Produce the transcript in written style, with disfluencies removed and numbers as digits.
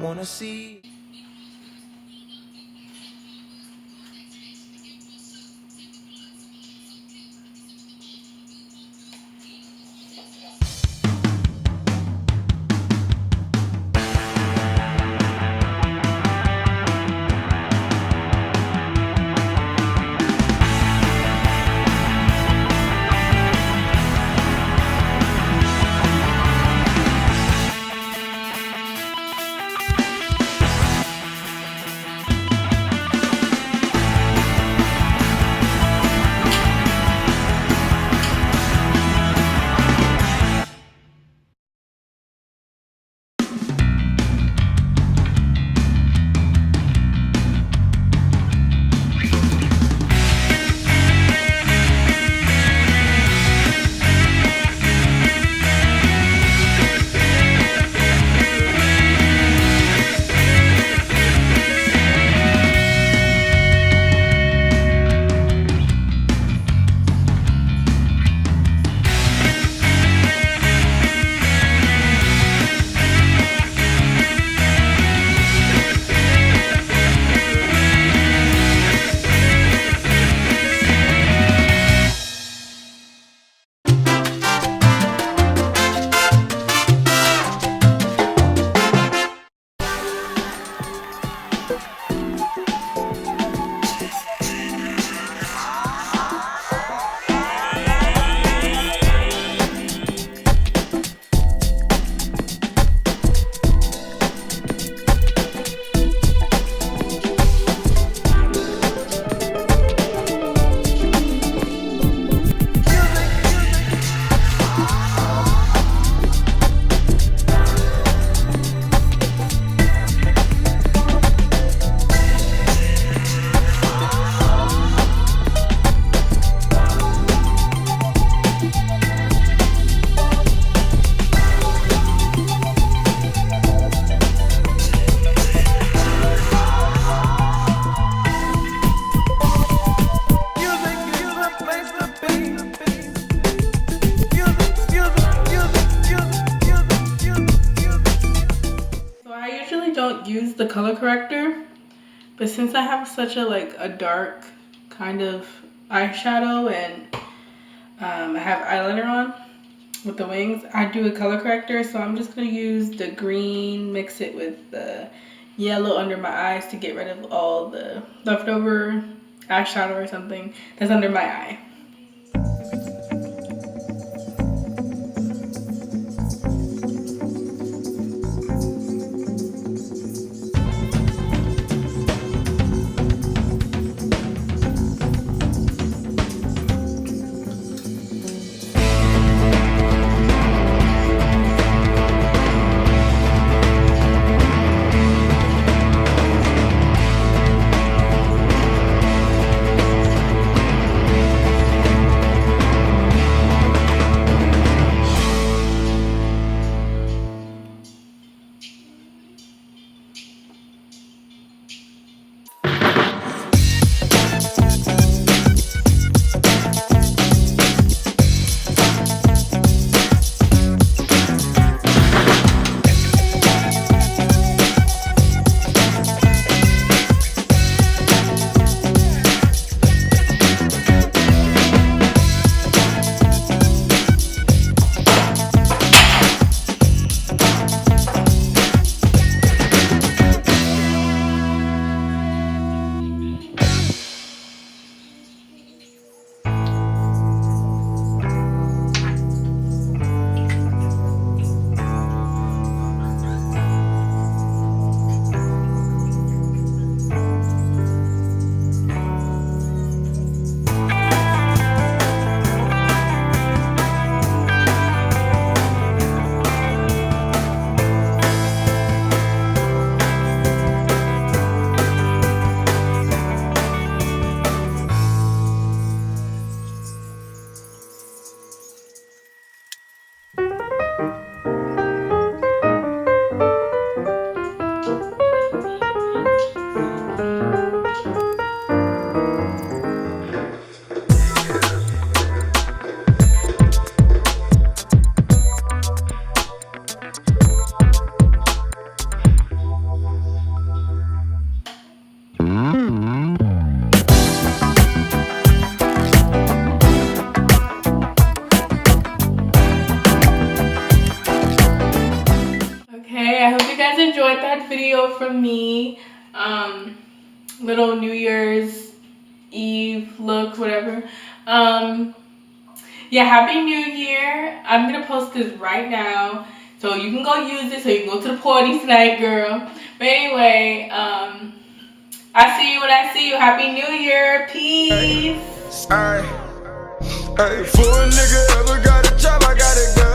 wanna see. Don't use the color corrector, but since I have such a dark kind of eyeshadow and I have eyeliner on with the wings, I do a color corrector. So I'm just gonna use the green, mix it with the yellow under my eyes to get rid of all the leftover eyeshadow or something that's under my eye. enjoyed that video from me. Little New Year's Eve look, whatever. Yeah, Happy New Year. I'm gonna post this right now, so you can go use it, so you can go to the party tonight, girl. But anyway, I see you when I see you. Happy New Year. Peace. Hey, for a nigga ever got a job, I got it, girl.